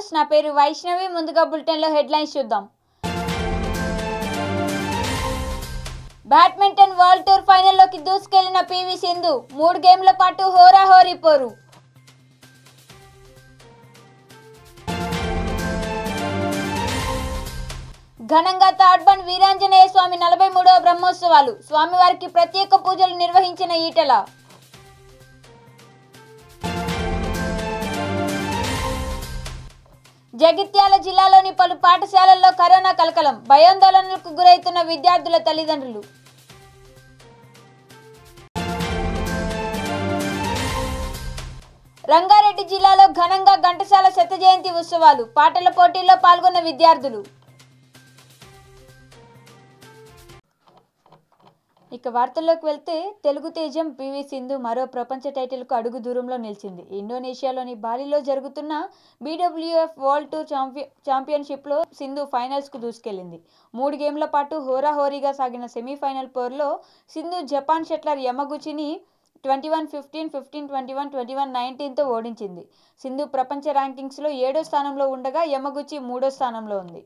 News నా పేరు వైష్ణవి ముందుగా బులెటిన్ లో హెడ్లైన్స్ చూద్దాం బ్యాడ్మింటన్ వరల్డ్ టూర్ ఫైనల్ లోకి దూసుకెళ్లిన పీవీ సింధు 3 గేమ్ల పాటు హోరాహోరీ పోరు ఘనంగా తాడ్బండ్ వీరాంజనేయ స్వామి 43వ బ్రహ్మోత్సవాలు స్వామివారికి ప్రత్యేక పూజలు నిర్వహించిన ఈటెల జగిత్యాల జిల్లాలోని పలు పాఠశాలల్లో కరోనా కలకలం భయాందోళనలకు గురైతున్న విద్యార్థుల తల్లిదండ్రులు రంగారెడ్డి జిల్లాలో ఘనంగా ఘంటసాల శత జయంతి ఉత్సవాలు పాటల పోటీల్లో పాల్గొన్న విద్యార్థులు ఇక వార్తల్లోకి వెళ్తే తెలుగు తేజం పీవీ సింధు మరో ప్రపంచ టైటిల్కు అడుగు దూరంలో నిలిచింది. ఇండోనేషియాలోని బాలిలో జరుగుతున్న బీడబ్ల్యూఎఫ్ వరల్డ్ టూర్ ఛాంపియన్షిప్లో సింధు ఫైనల్స్కు దూసుకెళ్లింది. 3 గేమ్ల పాటు హోరాహోరీగా సాగిన సెమీఫైనల్ పోరులో సింధు జపాన్ షట్లర్ యమగుచిని 21-15, 15-21, 21-19తో ఓడించింది. సింధు ప్రపంచ ర్యాంకింగ్స్లో 7వ స్థానంలో ఉండగా యమగుచి 3వ స్థానంలో ఉంది.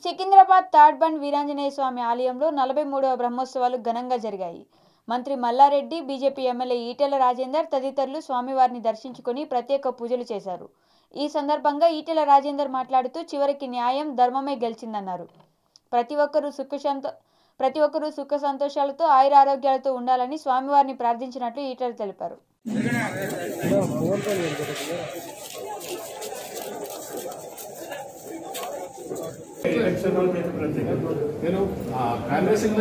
సికింద్రాబాద్ తాడ్బండ్ వీరాంజనేయ స్వామి ఆలయంలో 43వ బ్రహ్మోత్సవాలు ఘనంగా జరిగాయి. మంత్రి మల్లారెడ్డి, బీజేపీ ఎమ్మెల్యే ఈటెల రాజేందర్ తదితరులు స్వామివారిని దర్శించుకుని ప్రత్యేక పూజలు చేశారు. ఈ సందర్భంగా ఈటెల రాజేందర్ మాట్లాడుతూ చివరికి న్యాయం, ధర్మమే గెలిచిందన్నారు. ప్రతి ఒక్కరూ సుఖ సంతోషాలతో ఆయురారోగ్యాలతో ఉండాలని స్వామివారిని ప్రార్థించినట్లు ఈటెల తెలిపారు. నేను కాంగ్రెసింగ్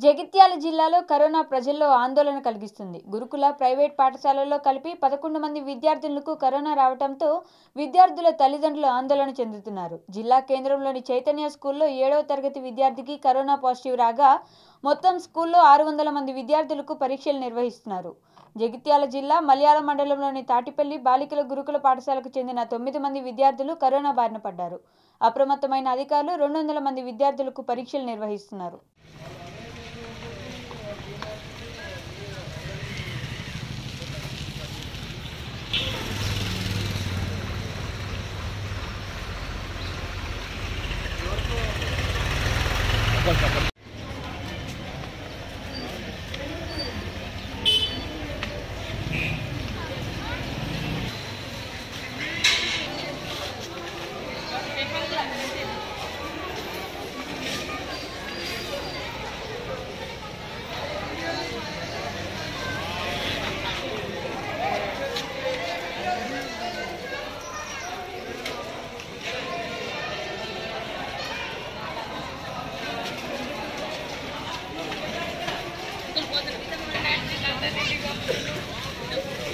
జగిత్యాల జిల్లాలో కరోనా ప్రజల్లో ఆందోళన కలిగిస్తుంది. గురుకుల, ప్రైవేట్ పాఠశాలల్లో కలిపి 11 మంది విద్యార్థులకు కరోనా రావడంతో విద్యార్థుల తల్లిదండ్రులు ఆందోళన చెందుతున్నారు. జిల్లా కేంద్రంలోని చైతన్య స్కూల్లో 7వ తరగతి విద్యార్థికి కరోనా పాజిటివ్ రాగా మొత్తం స్కూల్లో 600 మంది విద్యార్థులకు పరీక్షలు నిర్వహిస్తున్నారు. జగిత్యాల జిల్లా మల్యాల మండలంలోని తాటిపల్లి బాలికల గురుకుల పాఠశాలకు చెందిన 9 మంది విద్యార్థులు కరోనా బారిన పడ్డారు. అప్రమత్తమైన అధికారులు 200 మంది విద్యార్థులకు పరీక్షలు నిర్వహిస్తున్నారు.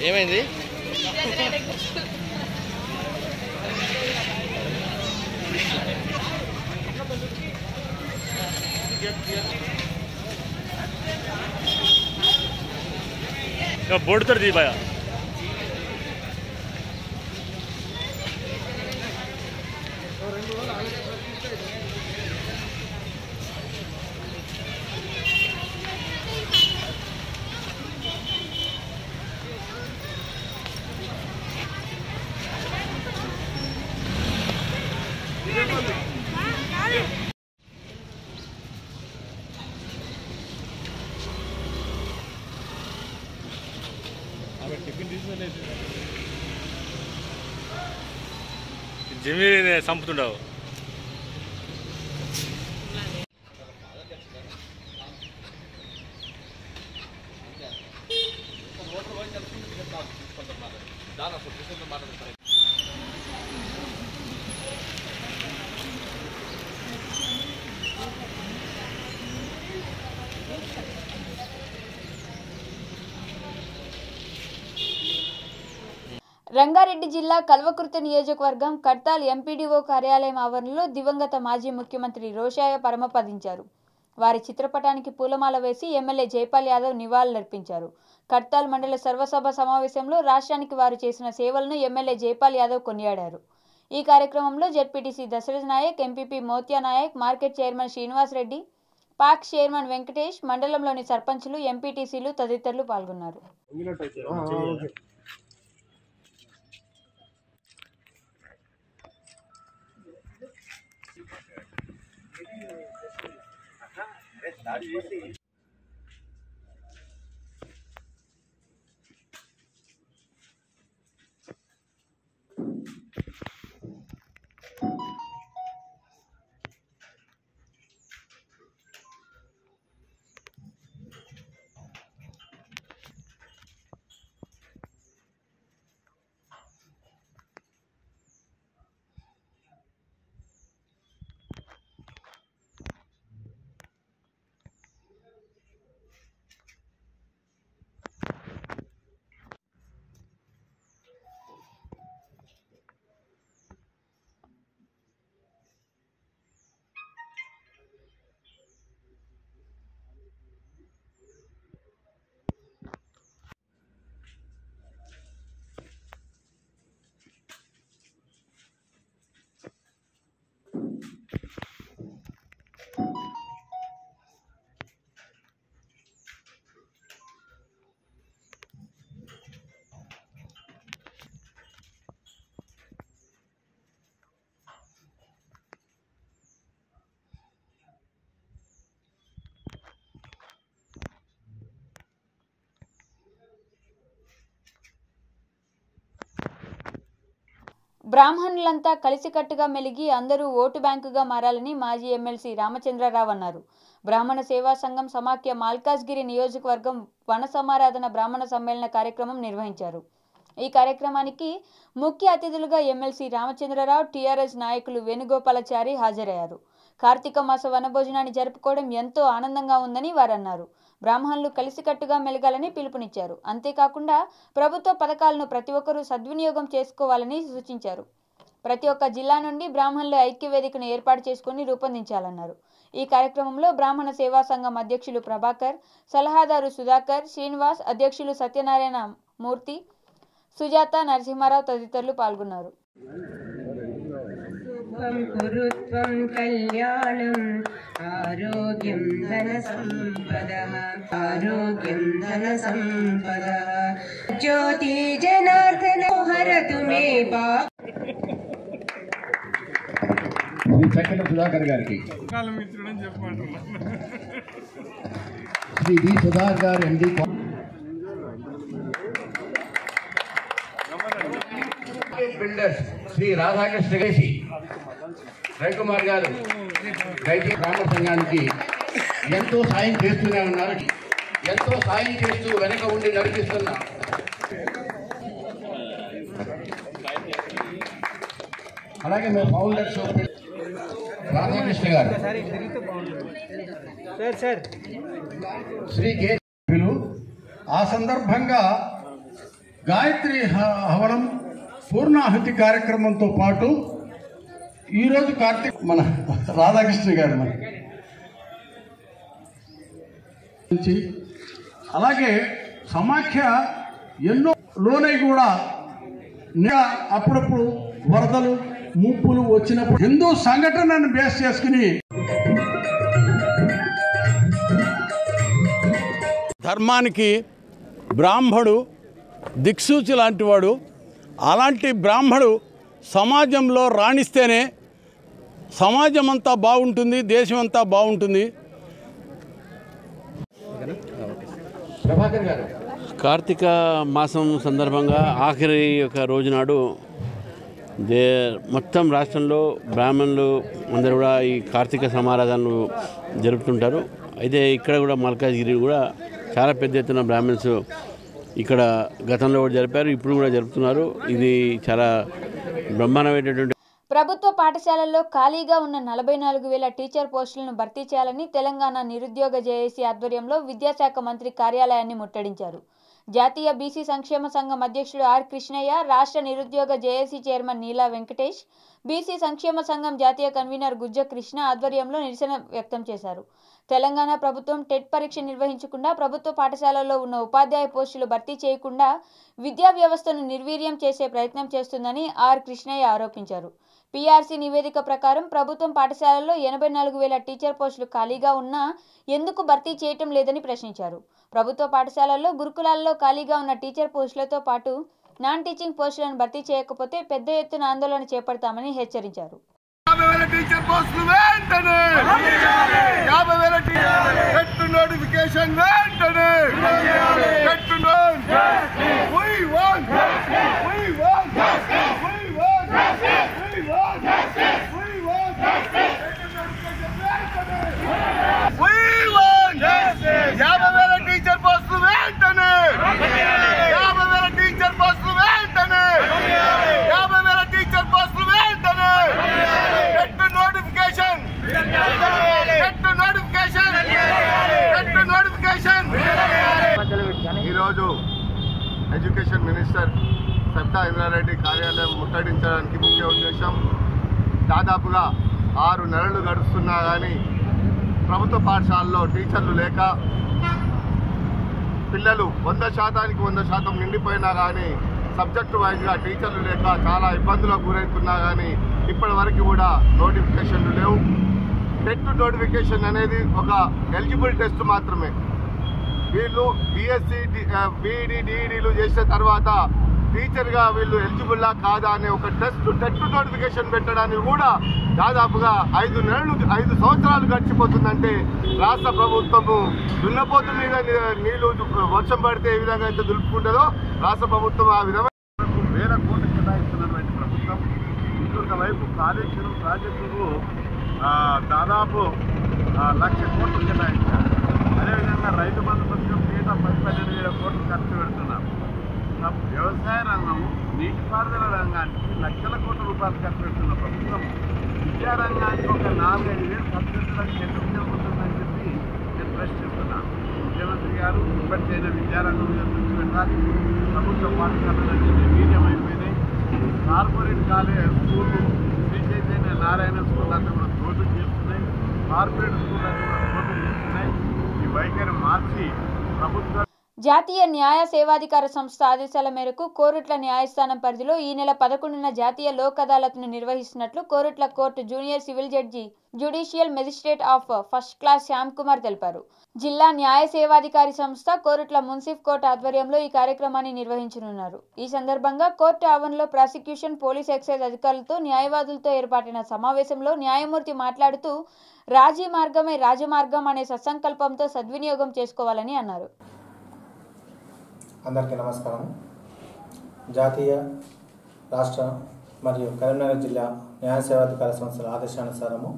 ఏమైంది? बोर्ड तर दी बाया జమి చంపుతుండవు. రంగారెడ్డి జిల్లా కల్వకుర్తి నియోజకవర్గం కడ్తాల్ ఎంపీడీఓ కార్యాలయం ఆవరణలో దివంగత మాజీ ముఖ్యమంత్రి రోషయ్య పరమపదించారు. వారి చిత్రపటానికి పూలమాల వేసి ఎమ్మెల్యే జైపాల్ యాదవ్ నివాళులర్పించారు. కడ్తాల్ మండల సర్వసభ సమావేశంలో రాష్ట్రానికి వారు చేసిన సేవలను ఎమ్మెల్యే జైపాల్ యాదవ్ కొనియాడారు. ఈ కార్యక్రమంలో ZPTC Dasharath Nayak, MPP Motya Nayak, market chairman Srinivas Reddy, పాక్ చైర్మన్ వెంకటేష్, మండలంలోని సర్పంచులు, ఎంపీటీసీలు తదితరులు పాల్గొన్నారు. బ్రాహ్మణులంతా కలిసికట్టుగా మెలిగి అందరూ ఓటు బ్యాంకుగా మారాలని మాజీ ఎమ్మెల్సీ రామచంద్రరావు అన్నారు. బ్రాహ్మణ సేవా సంఘం సమాఖ్య మాల్కాజ్గిరి నియోజకవర్గం వన సమారాధన బ్రాహ్మణ సమ్మేళన కార్యక్రమం నిర్వహించారు. ఈ కార్యక్రమానికి ముఖ్య అతిథులుగా ఎమ్మెల్సీ రామచంద్రరావు, టీఆర్ఎస్ నాయకులు వేణుగోపాలాచారి హాజరయ్యారు. కార్తీక మాస వనభోజనాన్ని జరుపుకోవడం ఎంతో ఆనందంగా ఉందని వారన్నారు. బ్రాహ్మణులు కలిసికట్టుగా మెలగాలని పిలుపునిచ్చారు. అంతేకాకుండా ప్రభుత్వ పథకాలను ప్రతి ఒక్కరూ సద్వినియోగం చేసుకోవాలని సూచించారు. ప్రతి ఒక్క జిల్లా నుండి బ్రాహ్మణుల ఐక్య వేదికను ఏర్పాటు చేసుకుని రూపొందించాలన్నారు. ఈ కార్యక్రమంలో బ్రాహ్మణ సేవా సంఘం అధ్యక్షులు ప్రభాకర్, సలహాదారు సుధాకర్, శ్రీనివాస్, అధ్యక్షులు సత్యనారాయణ మూర్తి, సుజాత, నరసింహారావు తదితరులు పాల్గొన్నారు. కురుత్వం కళ్యాణం ఆరోగ్యం ధన సంపదః ఆరోగ్యం ధన సంపదః జ్యోతి జనార్దన హరతు మే పాప. శ్రీ చక్కల సుధాకర్ గారికి, శ్రీ డి సుధాకర్ గారు ఎండి బిల్డర్స్, శ్రీ రాధాకృష్ణ గేసి, రవికుమార్ గారు రైతు గ్రామ సంఘానికి ఎంతో సాయం చేస్తూనే ఉన్నారు. ఎంతో సాయం చేస్తూ వెనక ఉండి నడిపిస్తున్న అలాగే మా ఫౌండర్స్ రాధాకృష్ణ గారు, శ్రీ కే. ఆ సందర్భంగా గాయత్రి హవనం పూర్ణాహుతి కార్యక్రమంతో పాటు ఈరోజు కార్తీక్ మన రాధాకృష్ణ గారు నుంచి అలాగే సమాఖ్య ఎన్నో లోనై కూడా అప్పుడప్పుడు వరదలు ముప్పులు వచ్చినప్పుడు హిందూ సంఘటనను బేస్ చేసుకుని ధర్మానికి బ్రాహ్మడు దిక్సూచి లాంటివాడు. అలాంటి బ్రాహ్మడు సమాజంలో రాణిస్తేనే సమాజం అంతా బాగుంటుంది, దేశం అంతా బాగుంటుంది. ప్రభాకర్ గారు, కార్తీక మాసం సందర్భంగా ఆఖరి ఒక రోజు నాడు మొత్తం రాష్ట్రంలో బ్రాహ్మణులు అందరూ కూడా ఈ కార్తీక సమారాధనలు జరుపుతుంటారు. అయితే ఇక్కడ కూడా మల్కాజ్గిరి కూడా చాలా పెద్ద ఎత్తున బ్రాహ్మణ్స్ ఇక్కడ గతంలో కూడా జరిపారు, ఇప్పుడు కూడా జరుపుతున్నారు. ఇది చాలా బ్రహ్మాండమైనటువంటి. ప్రభుత్వ పాఠశాలల్లో ఖాళీగా ఉన్న 44,000 టీచర్ పోస్టులను భర్తీ చేయాలని తెలంగాణ నిరుద్యోగ జేఏసీ ఆధ్వర్యంలో విద్యాశాఖ మంత్రి కార్యాలయాన్ని ముట్టడించారు. జాతీయ బీసీ సంక్షేమ సంఘం అధ్యక్షుడు ఆర్ కృష్ణయ్య, రాష్ట్ర నిరుద్యోగ జేఏసీ చైర్మన్ నీలా వెంకటేష్, బీసీ సంక్షేమ సంఘం జాతీయ కన్వీనర్ గుజ్జ కృష్ణ ఆధ్వర్యంలో నిరసన వ్యక్తం చేశారు. తెలంగాణ ప్రభుత్వం టెట్ పరీక్ష నిర్వహించకుండా ప్రభుత్వ పాఠశాలల్లో ఉన్న ఉపాధ్యాయ పోస్టులు భర్తీ చేయకుండా విద్యా వ్యవస్థను నిర్వీర్యం చేసే ప్రయత్నం చేస్తుందని ఆర్ కృష్ణయ్య ఆరోపించారు. పీఆర్సీ నివేదిక ప్రకారం ప్రభుత్వం పాఠశాలల్లో 84,000 టీచర్ పోస్టులు ఖాళీగా ఉన్నా ఎందుకు భర్తీ చేయటం లేదని ప్రశ్నించారు. ప్రభుత్వ పాఠశాలల్లో గురుకులాల్లో ఖాళీగా ఉన్న టీచర్ పోస్టులతో పాటు నాన్ టీచింగ్ పోస్టులను భర్తీ చేయకపోతే పెద్ద ఎత్తున ఆందోళన చేపడతామని హెచ్చరించారు. ఈరోజు ఎడ్యుకేషన్ మినిస్టర్ సబితా ఇంద్రారెడ్డి కార్యాలయం ముట్టడించడానికి ముఖ్య ఉద్దేశం, దాదాపుగా 6 నెలలు గడుస్తున్నా కానీ ప్రభుత్వ పాఠశాలలో టీచర్లు లేక పిల్లలు 100%కి 100% నిండిపోయినా కానీ సబ్జెక్టు వైజ్గా టీచర్లు లేక చాలా ఇబ్బందులకు గురవుతున్నా కానీ ఇప్పటి వరకు కూడా నోటిఫికేషన్లు లేవు. టెట్ నోటిఫికేషన్ అనేది ఒక ఎలిజిబుల్ టెస్ట్ మాత్రమే. వీళ్ళు బీఎస్సీ, బీఈడీ, డిఈడీలు చేసిన తర్వాత టీచర్గా వీళ్ళు ఎలిజిబుల్లా కాదా అనే ఒక టెట్ నోటిఫికేషన్ పెట్టడానికి కూడా దాదాపుగా 5 సంవత్సరాలు గడిచిపోతుందంటే రాష్ట్ర ప్రభుత్వము దున్నపోతు మీద నీళ్లు వర్షం పడితే ఏ విధంగా అయితే దులుపుకుంటుందో రాష్ట్ర ప్రభుత్వం ఆ విధంగా వేల కోట్లు కేటాయిస్తున్నటువంటి ప్రభుత్వం ఇంకొక వైపు కాళేశ్వరం ప్రాజెక్టుకు దాదాపు 1,00,000 కోట్లు కేటాయించారు. అదేవిధంగా రైతు బంధు పథకం ఏటా 12,000 కోట్లు ఖర్చు పెడుతున్నారు. వ్యవసాయ రంగం, నీటిపారుదల రంగానికి లక్షల కోట్ల రూపాయలు ఖర్చు పెడుతున్న ప్రభుత్వం విద్యారంగానికి ఒక 4-5 వేలు ఖర్చు పెట్టడానికి ఎందుకు జరుగుతుందని చెప్పి నేను ప్రశ్నిస్తున్నాను. ముఖ్యమంత్రి గారు ఇప్పటికైనా విద్యారంగం మీద దృష్టి పెట్టాలి. ప్రభుత్వ పాఠశాలలన్నీ నిర్వీర్యమైపోయినాయి. కార్పొరేట్ కాలేజ్ స్కూళ్ళు, శ్రీ చైతన్య నారాయణ స్కూల్ అంతా కూడా తోటు చేస్తున్నాయి. కార్పొరేట్ స్కూల్ అంతా కూడా తోటు చేస్తున్నాయి. ఈ వైఖరి మార్చి ప్రభుత్వ జాతీయ న్యాయ సేవాధికార సంస్థ ఆదేశాల మేరకు కోరుట్ల న్యాయస్థానం పరిధిలో ఈ నెల 11న జాతీయ లోక్ అదాలత్ను నిర్వహిస్తున్నట్లు Korutla court junior civil judge judicial magistrate of first class Shyam Kumar తెలిపారు. జిల్లా న్యాయ సేవాధికారి సంస్థ కోరుట్ల మున్సిఫ్ కోర్టు ఆధ్వర్యంలో ఈ కార్యక్రమాన్ని నిర్వహించనున్నారు. ఈ సందర్భంగా కోర్టు ఆవరణలో ప్రాసిక్యూషన్, పోలీస్ ఎక్సైజ్ అధికారులతో న్యాయవాదులతో ఏర్పాటైన సమావేశంలో న్యాయమూర్తి మాట్లాడుతూ రాజీ మార్గమే రాజమార్గం అనే సత్సంకల్పంతో సద్వినియోగం చేసుకోవాలని అన్నారు. అందరికీ నమస్కారం. జాతీయ, రాష్ట్ర మరియు కరీంనగర్ జిల్లా న్యాయ సేవాధికార సంస్థల ఆదేశానుసారము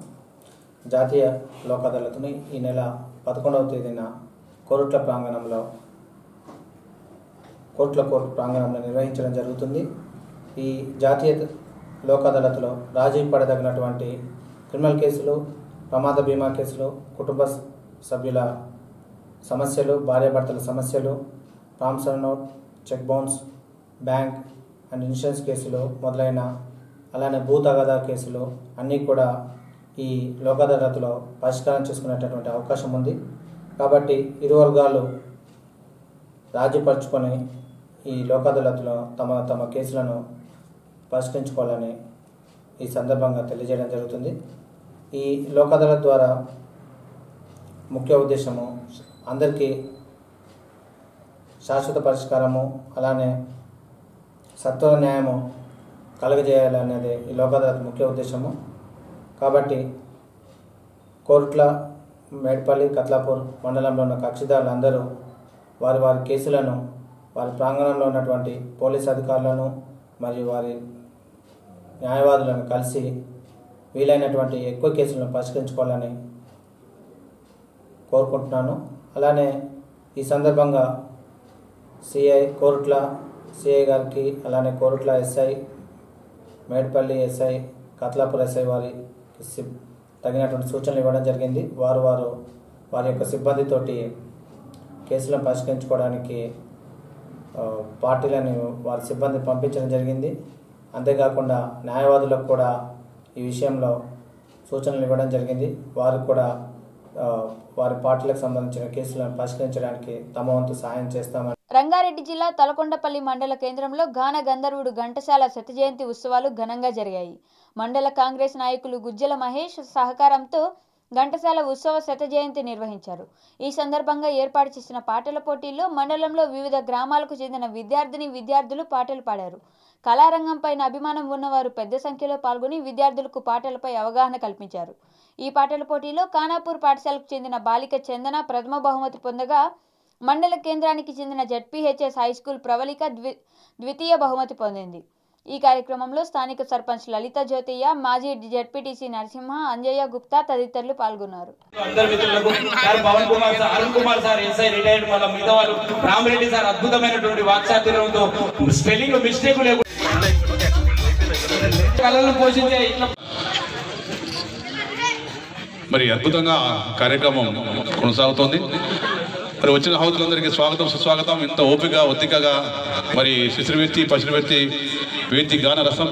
జాతీయ లోక్ అదాలత్ని ఈ నెల 11వ తేదీన కోరుట్ల కోర్టు ప్రాంగణంలో నిర్వహించడం జరుగుతుంది. ఈ జాతీయ లోక్ అదాలత్లో రాజీ పడదగినటువంటి క్రిమినల్ కేసులు, ప్రమాద బీమా కేసులు, కుటుంబ సభ్యుల సమస్యలు, భార్యాభర్తల సమస్యలు, promissory note, cheque bounce, bank and insurance కేసులు మొదలైన అలానే భూ తగాదా కేసులు అన్నీ కూడా ఈ లోక్ అదాలత్లో పరిష్కారం చేసుకునేటటువంటి అవకాశం ఉంది. కాబట్టి ఇరు వర్గాలు రాజీపరుచుకొని ఈ లోక్ అదాలత్లో తమ కేసులను పరిష్కరించుకోవాలని ఈ సందర్భంగా తెలియజేయడం జరుగుతుంది. ఈ లోక్ అదాలత్ ద్వారా ముఖ్య ఉద్దేశము అందరికీ శాశ్వత పరిష్కారము, అలానే సత్వర న్యాయము కలుగజేయాలనేది ఈ లోక్ అదాలత్ ముఖ్య ఉద్దేశము. కాబట్టి కోరుట్ల, మేడ్పల్లి, కత్లాపూర్ మండలంలో ఉన్న కక్షిదారులందరూ వారి కేసులను వారి ప్రాంగణంలో ఉన్నటువంటి పోలీస్ అధికారులను మరియు వారి న్యాయవాదులను కలిసి వీలైనటువంటి ఎక్కువ కేసులను పరిష్కరించుకోవాలని కోరుకుంటున్నాను. అలానే ఈ సందర్భంగా కోరుట్ల సిఐ గారికి, అలానే Korutla SI, Medpally SI, Kathlapur SI వారికి తగినటువంటి సూచనలు ఇవ్వడం జరిగింది. వారి యొక్క సిబ్బందితోటి కేసులను పరిష్కరించుకోవడానికి పార్టీలను వారి సిబ్బంది పంపించడం జరిగింది. అంతేకాకుండా న్యాయవాదులకు కూడా ఈ విషయంలో సూచనలు ఇవ్వడం జరిగింది. వారు కూడా వారి పార్టీలకు సంబంధించిన కేసులను పరిష్కరించడానికి తమ వంతు సహాయం చేస్తామని. రంగారెడ్డి జిల్లా తలకొండపల్లి మండల కేంద్రంలో గాన గంధర్వుడు ఘంటసాల శత జయంతి ఉత్సవాలు ఘనంగా జరిగాయి. మండల కాంగ్రెస్ నాయకులు గుజ్జల మహేష్ సహకారంతో ఘంటసాల ఉత్సవ శత జయంతి నిర్వహించారు. ఈ సందర్భంగా ఏర్పాటు చేసిన పాటల పోటీల్లో మండలంలో వివిధ గ్రామాలకు చెందిన విద్యార్థులు పాటలు పాడారు. కళారంగంపైన అభిమానం ఉన్నవారు పెద్ద సంఖ్యలో పాల్గొని విద్యార్థులకు పాటలపై అవగాహన కల్పించారు. ఈ పాటల పోటీలో ఖానాపూర్ పాఠశాలకు చెందిన బాలిక చందన ప్రథమ బహుమతి పొందగా, మండల కేంద్రానికి చెందిన జడ్పీహెచ్ఎస్ హైస్కూల్ ప్రవళిక ద్వితీయ బహుమతి పొందింది. ఈ కార్యక్రమంలో స్థానిక సర్పంచ్ లలిత జ్యోతియ్య, మాజీ జడ్పీటీసీ నరసింహ, అంజయ్య గుప్తా తదితరులు పాల్గొన్నారు. మరి అద్భుతంగా కార్యక్రమం కొనసాగుతోంది. మరి వచ్చిన హౌతులందరికీ స్వాగతం, సుస్వాగతం. ఇంత ఓపిక ఒత్తికగా మరి శిశుర్వ్యక్తి, పశువ్యక్తి, వేది గాన రసం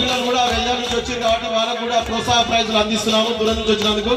పిల్లలు కూడా వెల్జర్ నుంచి వచ్చారు కాబట్టి వాళ్ళకు కూడా ప్రోత్సాహ ప్రైజులు అందిస్తున్నాము దూరం నుంచి వచ్చినందుకు.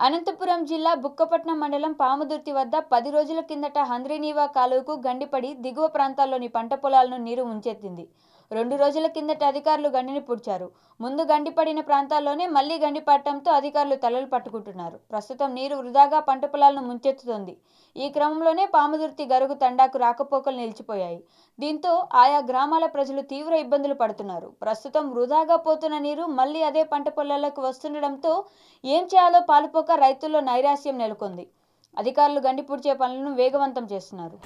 అనంతపురం జిల్లా బుక్కపట్నం మండలం పాముదుర్తి వద్ద 10 రోజుల కిందట హంద్రీనీవా కాలువకు గండిపడి దిగువ ప్రాంతాల్లోని పంట పొలాలను నీరు ముంచెత్తింది. 2 రోజుల కిందట అధికారులు గండిని పూడ్చారు. ముందు గండిపడిన ప్రాంతాల్లోనే మళ్లీ గండిపడటంతో అధికారులు తలలు పట్టుకుంటున్నారు. ప్రస్తుతం నీరు వృధాగా పంట పొలాలను ముంచెత్తుతోంది. ఈ క్రమంలోనే పాముదుర్తి గరుగు తండాకు రాకపోకలు నిలిచిపోయాయి. దీంతో ఆయా గ్రామాల ప్రజలు తీవ్ర ఇబ్బందులు పడుతున్నారు. ప్రస్తుతం వృధాగా పోతున్న నీరు మళ్లీ అదే పంట పొలాలకు వస్తుండటంతో ఏం చేయాలో పాలుపోక రైతుల్లో నైరాశ్యం నెలకొంది. అధికారులు గండి పూడ్చే పనులను వేగవంతం చేస్తున్నారు.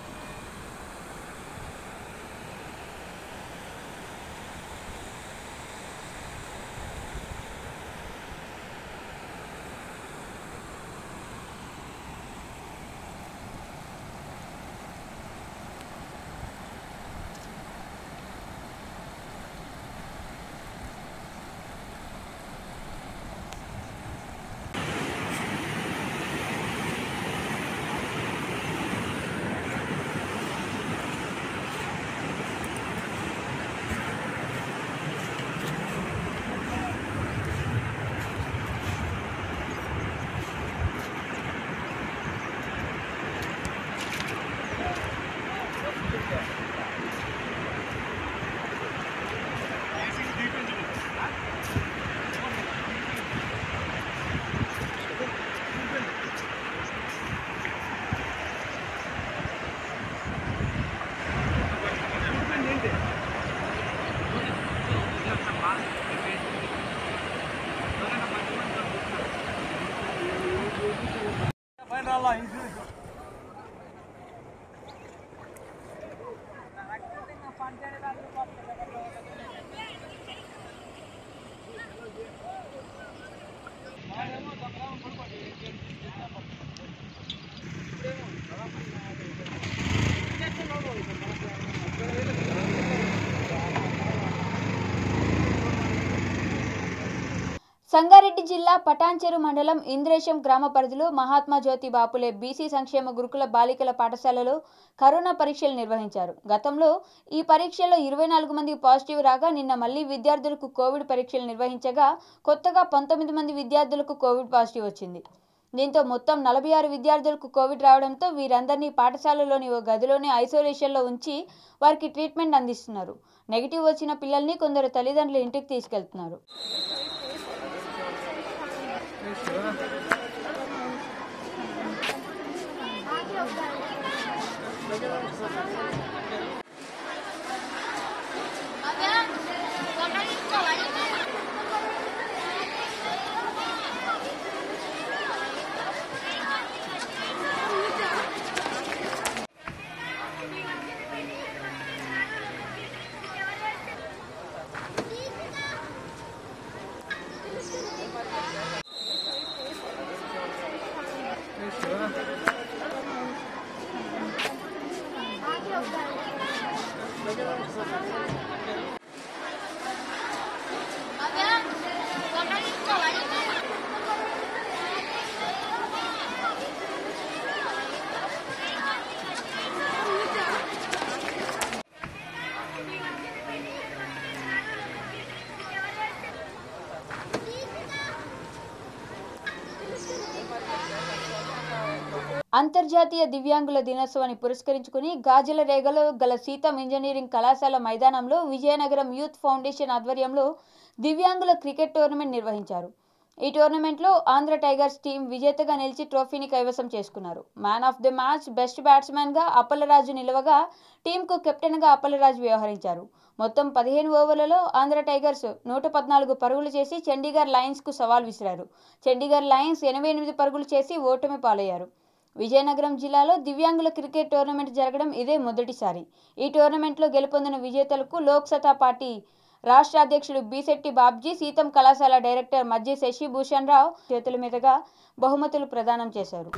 సంగారెడ్డి జిల్లా పటాన్చెరు మండలం ఇంద్రేశం గ్రామ పరిధిలో మహాత్మా జ్యోతి బాపులే బీసీ సంక్షేమ గురుకుల బాలికల పాఠశాలలో కరోనా పరీక్షలు నిర్వహించారు. గతంలో ఈ పరీక్షల్లో 24 మందికి పాజిటివ్ రాగా నిన్న మళ్లీ విద్యార్థులకు కోవిడ్ పరీక్షలు నిర్వహించగా కొత్తగా 19 మంది విద్యార్థులకు కోవిడ్ పాజిటివ్ వచ్చింది. దీంతో మొత్తం 46 విద్యార్థులకు కోవిడ్ రావడంతో వీరందరినీ పాఠశాలలోని ఓ గదిలోనే ఐసోలేషన్లో ఉంచి వారికి ట్రీట్మెంట్ అందిస్తున్నారు. నెగిటివ్ వచ్చిన పిల్లల్ని కొందరు తల్లిదండ్రులు ఇంటికి తీసుకెళ్తున్నారు. అంతర్జాతీయ దివ్యాంగుల దినోత్సవాన్ని పురస్కరించుకుని గాజల రేగలో గల సీతం ఇంజనీరింగ్ కళాశాల మైదానంలో విజయనగరం యూత్ ఫౌండేషన్ ఆధ్వర్యంలో దివ్యాంగుల క్రికెట్ టోర్నమెంట్ నిర్వహించారు. ఈ టోర్నమెంట్లో ఆంధ్ర టైగర్స్ టీం విజేతగా నిలిచి ట్రోఫీని కైవసం చేసుకున్నారు. Man of the match best బ్యాట్స్మెన్గా అప్పలరాజు నిలవగా టీంకు కెప్టెన్గా అప్పలరాజు వ్యవహరించారు. మొత్తం 15 ఓవర్లలో ఆంధ్ర టైగర్స్ 114 పరుగులు చేసి చండీగఢ్ లయన్స్కు సవాల్ విసిరారు. చండీగఢ్ లయన్స్ 88 పరుగులు చేసి ఓటమి పాలయ్యారు. విజయనగరం జిల్లాలో దివ్యాంగుల క్రికెట్ టోర్నమెంట్ జరగడం ఇదే మొదటిసారి. ఈ టోర్నమెంట్లో గెలుపొందిన విజేతలకు లోక్ సత్తా పార్టీ రాష్ట్ర అధ్యక్షుడు బీశెట్టి బాబ్జీ, సీతం కళాశాల డైరెక్టర్ మజ్జి శశిభూషణ్ రావు చేతుల మీదుగా బహుమతులు ప్రదానం చేశారు.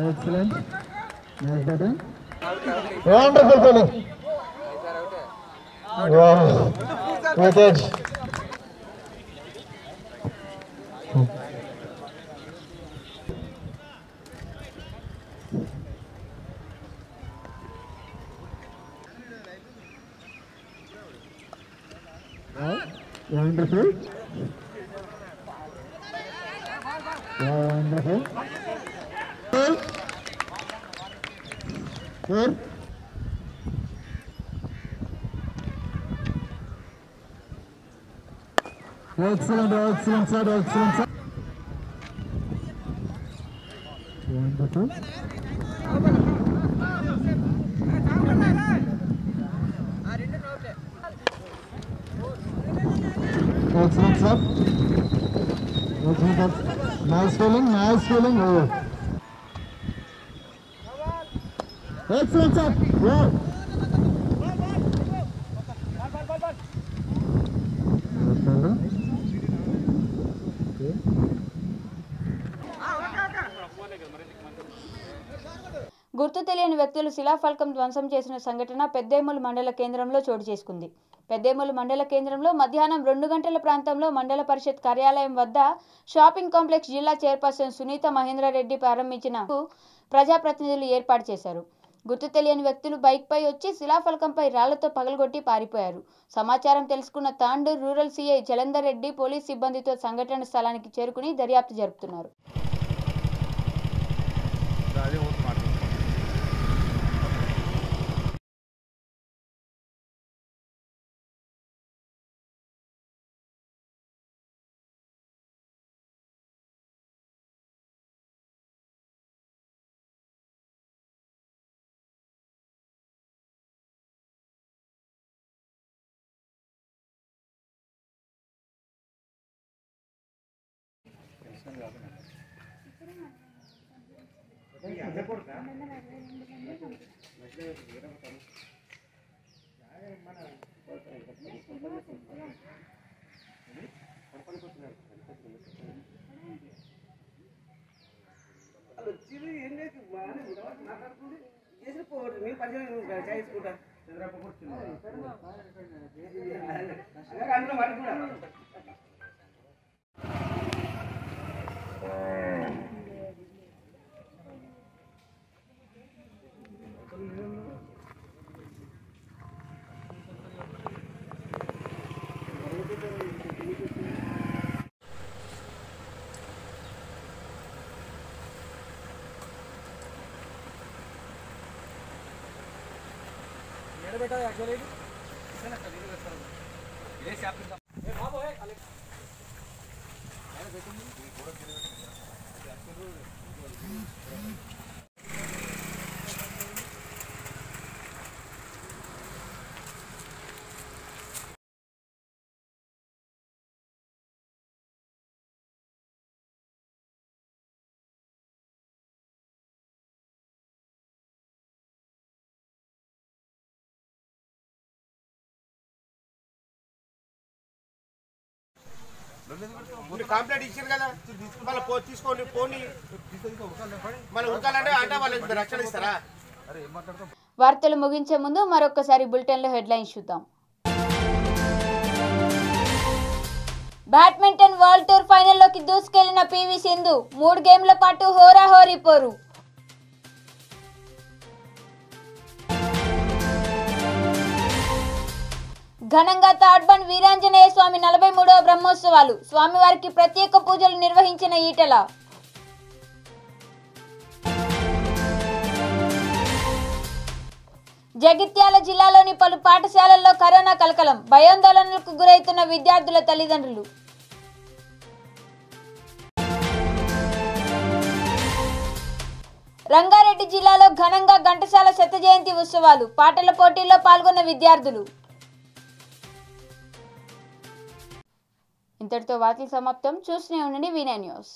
Excellent. Nice batting. Wonderful bowling. Wow. Wicket. Wonderful. Wonderful. Good. Excellent, excellent, sir, excellent, sir. Wonderful. Excellent, sir. Excellent, sir. Nice feeling, nice feeling. Oh. Excellent, sir. Wow. గుర్తు తెలియని వ్యక్తులు శిలాఫలకం ధ్వంసం చేసిన సంఘటన పెద్దేముల్ మండల కేంద్రంలో చోటు చేసుకుంది. పెద్దేముల్ మండల కేంద్రంలో మధ్యాహ్నం 2 గంటల ప్రాంతంలో మండల పరిషత్ కార్యాలయం వద్ద షాపింగ్ కాంప్లెక్స్ జిల్లా చైర్పర్సన్ సునీత మహేంద్రారెడ్డి ప్రారంభించిన ప్రజాప్రతినిధులు ఏర్పాటు చేశారు. గుర్తు తెలియని వ్యక్తులు బైక్పై వచ్చి శిలాఫలకంపై రాళ్లతో పగలగొట్టి పారిపోయారు. సమాచారం తెలుసుకున్న Tandur rural CI Jalandhar Reddy police సిబ్బందితో సంఘటన స్థలానికి చేరుకుని దర్యాప్తు జరుపుతున్నారు. కంప్లైంట్ ఇచ్చారు కదా మళ్ళీ తీసుకోండి పోనీ మళ్ళీ ఉరకాలంటే అంటే వాళ్ళు రక్షణ ఇస్తారా? వార్తలు ముగించే ముందు మరొకసారి బులెటిన్లో హెడ్లైన్స్ చూద్దాం. బ్యాడ్మింటన్ వరల్డ్ టూర్ ఫైనల్లోకి దూసుకెళ్లిన పీవీ సింధు 3 గేమ్ల పాటు హోరాహోరీ పోరు. ఘనంగా తాడ్బండ్ వీరాంజనేయ స్వామి 43వ బ్రహ్మోత్సవాలు. స్వామివారికి ప్రత్యేక పూజలు నిర్వహించిన ఈటెల. జగిత్యాల జిల్లాలోని పలు పాఠశాలల్లో కరోనా కలకలం. భయాందోళనలకు గురవుతున్న విద్యార్థుల తల్లిదండ్రులు. రంగారెడ్డి జిల్లాలో ఘనంగా ఘంటసాల శత జయంతి ఉత్సవాలు. పాటల పోటీల్లో పాల్గొన్న విద్యార్థులు. ఇంతటితో వార్తలు సమాప్తం. చూస్తూనే ఉండండి V9 న్యూస్.